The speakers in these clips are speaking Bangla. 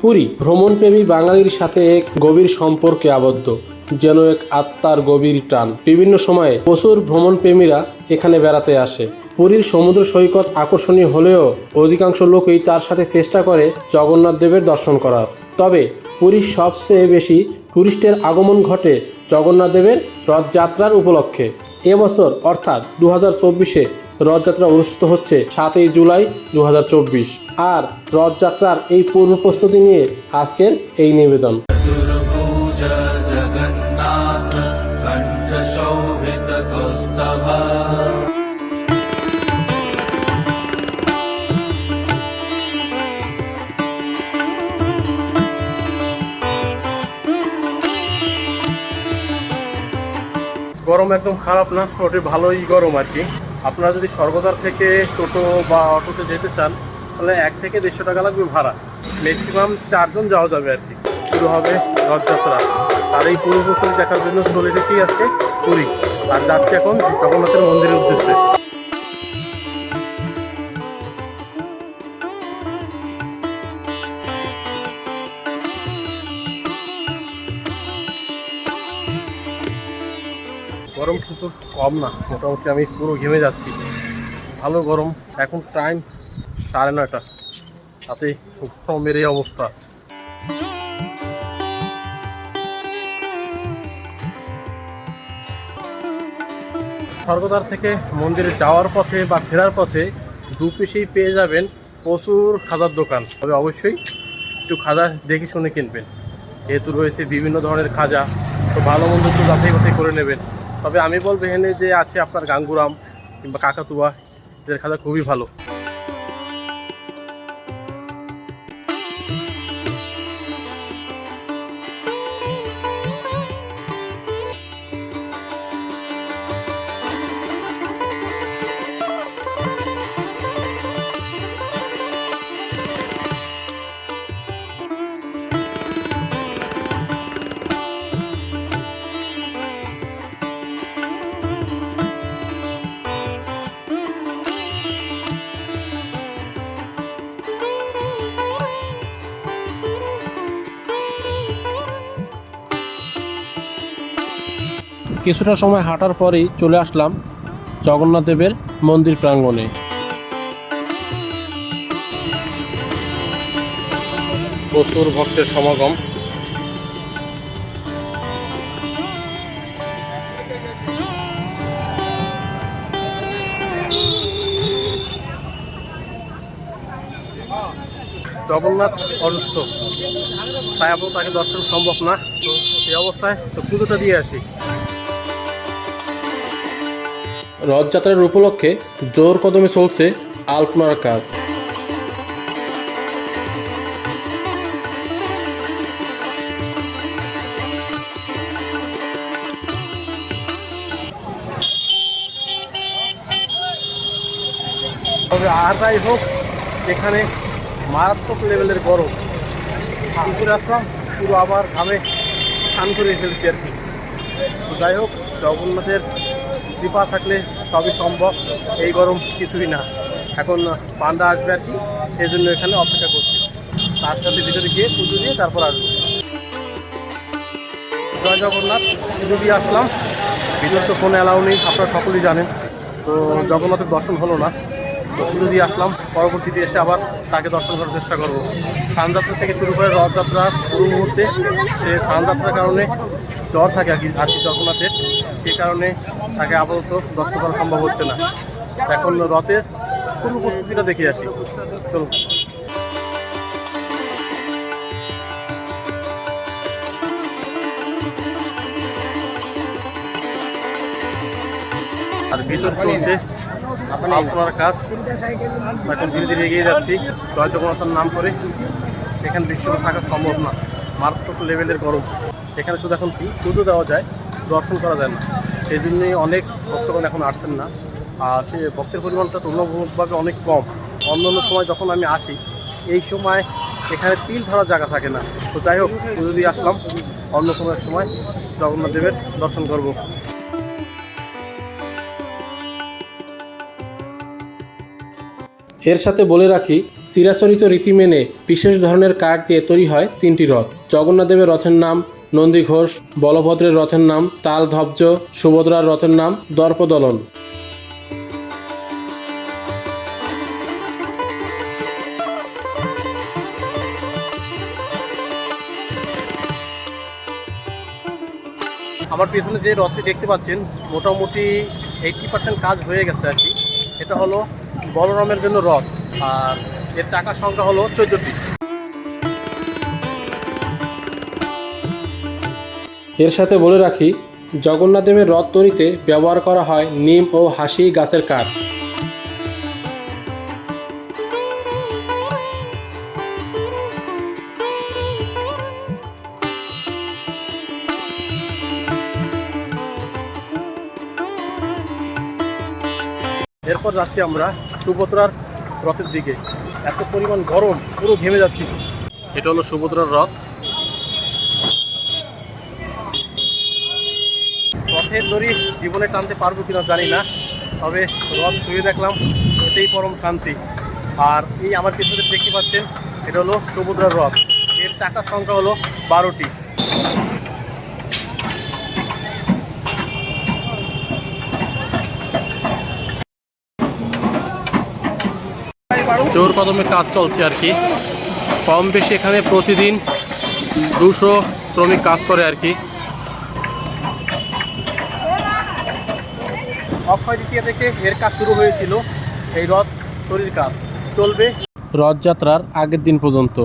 পুরী ভ্রমণপ্রেমী বাঙালির সাথে এক গভীর সম্পর্কে আবদ্ধ, যেন এক আত্মার গভীর টান। বিভিন্ন সময়ে প্রচুর ভ্রমণপ্রেমীরা এখানে বেড়াতে আসে। পুরীর সমুদ্র সৈকত আকর্ষণীয় হলেও অধিকাংশ লোকই তার সাথে চেষ্টা করে জগন্নাথ দেবের দর্শন করার। তবে পুরীর সবচেয়ে বেশি টুরিস্টের আগমন ঘটে জগন্নাথ দেবের রথযাত্রার উপলক্ষে। এবছর অর্থাৎ 2024-এ রথযাত্রা অনুষ্ঠিত হচ্ছে 7ই জুলাই 2024। আর রথযাত্রার এই পূর্ব প্রস্তুতি নিয়ে আজকের এই নিবেদন। গরম একদম খারাপ না, ওটি ভালোই গরম আর কি। আপনারা যদি স্বর্গদ্বার থেকে টোটো বা অটোতে যেতে চান তাহলে 1 থেকে 150 টাকা লাগবে ভাড়া। ম্যাক্সিমাম 4 জন যাওয়া যাবে আর কি। শুরু হবে রথযাত্রা, আর এই পূর্ব প্রস্তুতি দেখার জন্য চলে এসেছি আজকে পুরী, আর যাচ্ছি এখন জগন্নাথের মন্দিরের উদ্দেশ্যে। গরম কিন্তু কম না, মোটামুটি আমি পুরো ঘেমে যাচ্ছি, ভালো গরম। এখন টাইম 9:30, তাতে গরমের এই অবস্থা। স্বর্গদ্বার থেকে মন্দিরে যাওয়ার পথে বা ফেরার পথে দুপিসেই পেয়ে যাবেন প্রচুর খাজার দোকান। তবে অবশ্যই একটু খাজা দেখে শুনে কিনবেন, যেহেতু রয়েছে বিভিন্ন ধরনের খাজা, তো ভালো মন্দ একটু যাচাই বাছাই করে নেবেন। তবে আমি বলবো এখানে যে আছে আপনার গাঙ্গুরাম কিংবা কাকাতুয়া, এদের খাজা খুবই ভালো। কিছুটা সময় হাঁটার পরেই চলে আসলাম জগন্নাথ দেবের মন্দির প্রাঙ্গণে। প্রচুর ভক্তের সমাগম। জগন্নাথ অসুস্থ, তাই আপনার তাকে দর্শন সম্ভব না, তো এই অবস্থায় তো পুজোটা দিয়ে আসি। রথযাত্রার উপলক্ষে জোর কদমে চলছে আলপনার কাজ। তবে আর যাই হোক, এখানে মারাত্মক লেভেলের গরম। পুকুরে আসলাম, পুরো আবার ঘামে স্নান করে ফেলছি আর কি। তো যাই হোক, জগন্নাথের কৃপা থাকলে সবই সম্ভব, এই গরম কিছুই না। এখন পান্ডা আসবে আর কি, সেই জন্য এখানে অপেক্ষা করছি। তার সাথে ভিতরে গিয়ে পুজো দিয়ে তারপর আসবো। জয় জগন্নাথ, পুজো দিয়ে আসলাম। ভিতরে তো কোনো অ্যালাউ নেই, আপনারা সকলেই জানেন। তো জগন্নাথের দর্শন হলো না, তো পুজো দিয়ে আসলাম। পরবর্তীতে এসে আবার তাকে দর্শন করার চেষ্টা করবো। স্নানযাত্রা থেকে শুরু করে রথযাত্রা শুরু মুহূর্তে সে স্নানযাত্রার কারণে জ্বর থাকে আর কি জগন্নাথের, সেই কারণে তাকে আপাতত দর্শন করা সম্ভব হচ্ছে না। এখন রথের পূর্ব প্রস্তুতিটা দেখে আসি, চলুন। আর ভিতর চলছে আপনার কাজ, এখন ধীরে ধীরে এগিয়ে যাচ্ছি জয় জগন্নাথের নাম করে। এখানে দৃশ্যটা থাকা সম্ভব না, মারাত্মক লেভেলের গরম। এখানে শুধু এখন পুজো দেওয়া যায়, দর্শন করা যায় না, সেই জন্যই অনেক ভক্তগণ এখন আসছেন না। আর সে ভক্তের পরিমাণটা তুলনামূলকভাবে অনেক কম। অন্যান্য সময় যখন আমি আসি এই সময় এখানে তিল ধরার জায়গা থাকে না। তো যাই হোক, পুজো দিয়ে আসলাম, অন্য কোনো সময় জগন্নাথ দেবের দর্শন করব। এর সাথে বলে রাখি, চিরাচরিত রীতি মেনে বিশেষ ধরনের কাঠ দিয়ে তৈরি হয় 3টি রথ। জগন্নাথ দেবের রথের নাম নন্দী ঘোষ, বলভদ্রের রথের নাম তালধ্বজ, সুভদ্রার রথের নাম দর্পদলন। আমার পেছনে যে রথটি দেখতে পাচ্ছেন মোটামুটি 80% কাজ হয়ে গেছে আর কি। এটা হলো বলরামের জন্য রথ, আর এর চাকার সংখ্যা হলো 14টি। এর সাথে বলে রাখি, জগন্নাথ দেবের রথ তৈরিতে ব্যবহার করা হয় নিম ও হাসি গাছের কাঠ। এরপর যাচ্ছি আমরা সুভদ্রার রথের দিকে। এত পরিমাণ গরম, পুরো ঘেমে যাচ্ছি। এটা হলো সুভদ্রার রথ। রথের দড়ি জীবনে টানতে পারবো কিনা জানি না, তবে রথ ছুঁয়ে দেখলাম, এতেই পরম শান্তি। আর এই আমার পিছনে দেখতে পাচ্ছেন, এটা হলো সুভদ্রার রথ। এর চাকার সংখ্যা হলো 12টি। জোর কদমে কাজ চলছে আর কি। কম বেশি এখানে প্রতিদিন 200 শ্রমিক কাজ করে আর কি। অক্ষয় তৃতীয়া থেকে এর কাজ শুরু হয়েছিল। এই রথ তৈরির কাজ চলবে রথযাত্রার আগের দিন পর্যন্ত।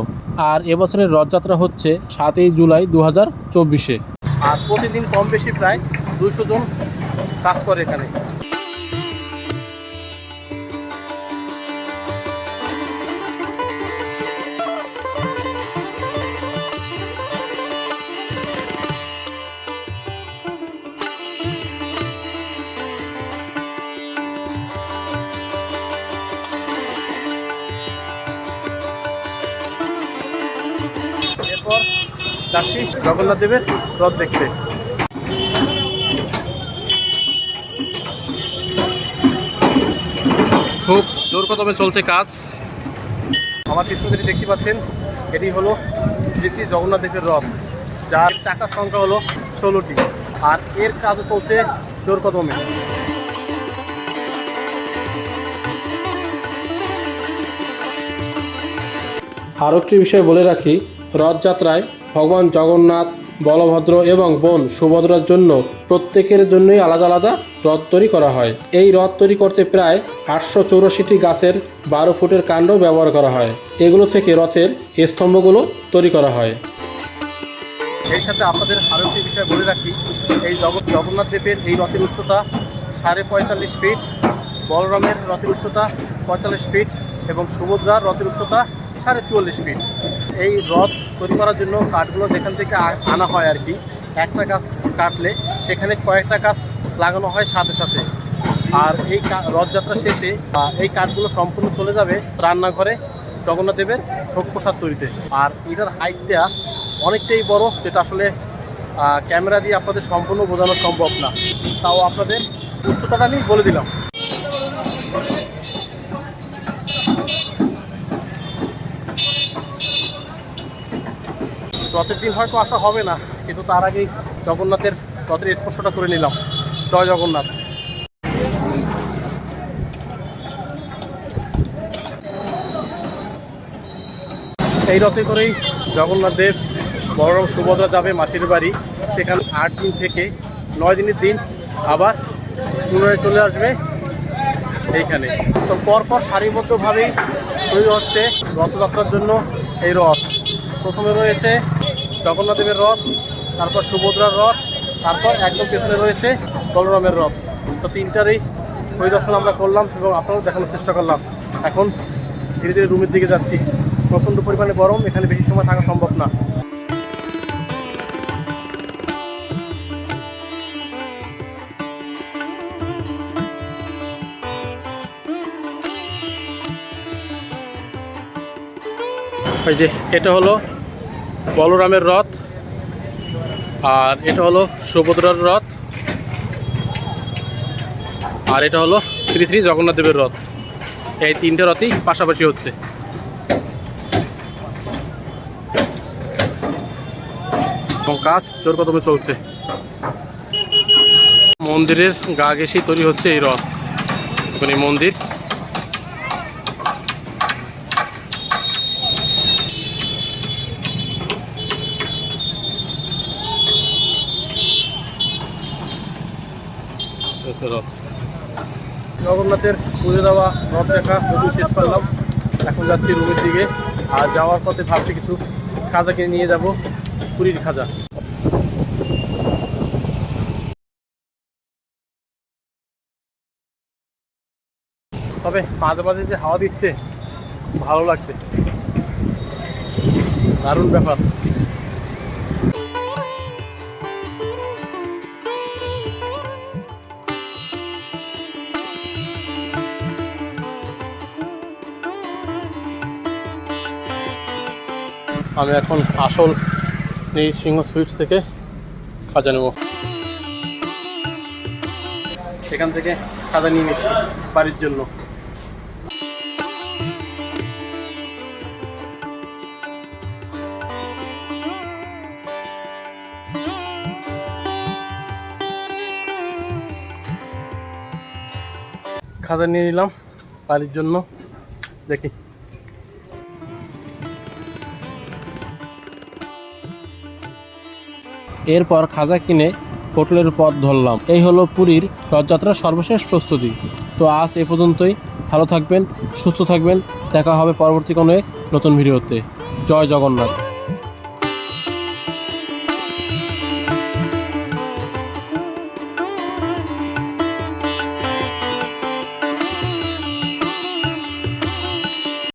আর এবছরের রথযাত্রা হচ্ছে 7ই জুলাই 2024-এ। আর প্রতিদিন কম বেশি প্রায় 200 জন কাজ করে এখানে। এরপর যাচ্ছি জগন্নাথ দেবের রথ দেখতে। খুব জোর কদমে চলছে কাজ। আমার পিছনে দেখতে পাচ্ছেন, এটি হলো শ্রী শ্রী জগন্নাথ দেবের রথ, যার চাকার সংখ্যা হলো 16টি। আর এর কাজও চলছে জোর কদমে। আরও একটি বিষয় বলে রাখি, রথযাত্রায় ভগবান জগন্নাথ, বলভদ্র এবং বোন সুভদ্রার জন্য প্রত্যেকের জন্যই আলাদা আলাদা রথ তৈরি করা হয়। এই রথ তৈরি করতে প্রায় 884টি গাছের 12 ফুটের কাণ্ড ব্যবহার করা হয়। এগুলো থেকে রথের স্তম্ভগুলো তৈরি করা হয়। এর সাথে আপনাদের আরও একটি বিষয় বলে রাখি, এই জগন্নাথ দেবের এই রথের উচ্চতা 45.5 ফিট, বলরামের রথের উচ্চতা 45 ফিট এবং সুভদ্রার রথের উচ্চতা 44.5 ফিট। এই রথ তৈরি করার জন্য কাঠগুলো যেখান থেকে আনা হয় আর কি, একটা গাছ কাটলে সেখানে কয়েকটা গাছ লাগানো হয় সাথে সাথে। আর এই রথযাত্রা শেষে এই কাঠগুলো সম্পূর্ণ চলে যাবে রান্নাঘরে জগন্নাথ দেবের ভোগ প্রসাদ তৈরিতে। আর এটার হাইটটা অনেকটাই বড়, যেটা আসলে ক্যামেরা দিয়ে আপনাদের সম্পূর্ণ বোঝানো সম্ভব না। তাও আপনাদের উচ্চতাটা আমি বলে দিলাম। রথের দিন হয়তো আসা হবে না, কিন্তু তার আগেই জগন্নাথের রথের স্পর্শটা করে নিলাম। জয় জগন্নাথ। এই রথে করেই জগন্নাথ দেব, বলরাম, সুভদ্রা যাবে মাসির বাড়ি। সেখানে 8 দিন থেকে 9 দিনের দিন আবার পুনরায় চলে আসবে এইখানে। তো পরপর সারিবদ্ধভাবেই তৈরি হচ্ছে রথযাত্রার জন্য এই রথ। প্রথমে রয়েছে জগন্নাথ দেবের রথ, তারপর সুভদ্রার রথ, তারপর একদম পেছনে রয়েছে বলরামের রথ। তো তিনটারই পরিদর্শন আমরা করলাম এবং আপনারাও দেখানোর চেষ্টা করলাম। এখন ধীরে ধীরে রুমের দিকে যাচ্ছি। প্রচণ্ড পরিমাণে গরম, এখানে বেশি সময় থাকা সম্ভব না। ওই যে এটা হলো বলরামের রথ, আর এটা হলো সুভদ্রার রথ, আর এটা হলো শ্রী শ্রী জগন্নাথ দেবের রথ। এই তিনটে রথই পাশাপাশি হচ্ছে। কাজ জোর কদমে চলছে। মন্দিরের গা ঘেঁষেই তৈরি হচ্ছে এই রথ। এখন এই মন্দির রথ জগন্নাথের পুজো দেওয়া রথ দেখা পুজো শেষ করলাম। এখন যাচ্ছি রুমের দিকে। আর যাওয়ার পথে ভাবছি কিছু খাজা কিনে নিয়ে যাব, পুরীর খাজা। তবে মাঝে মাঝে যে হাওয়া দিচ্ছে ভালো লাগছে, দারুণ ব্যাপার। আমি এখন আসল সিংহ সুইটস থেকে খাজা নেব। সেখান থেকে খাজা নিয়ে নিচ্ছি বাড়ির জন্য। খাজা নিয়ে নিলাম বাড়ির জন্য। দেখি এরপর খাজা কিনে হোটেলের পথ ধরলাম। এই হলো পুরীর রথযাত্রার সর্বশেষ প্রস্তুতি। তো আজ এ পর্যন্তই। ভালো থাকবেন, সুস্থ থাকবেন। দেখা হবে পরবর্তী কোনো নতুন ভিডিওতে। জয় জগন্নাথ।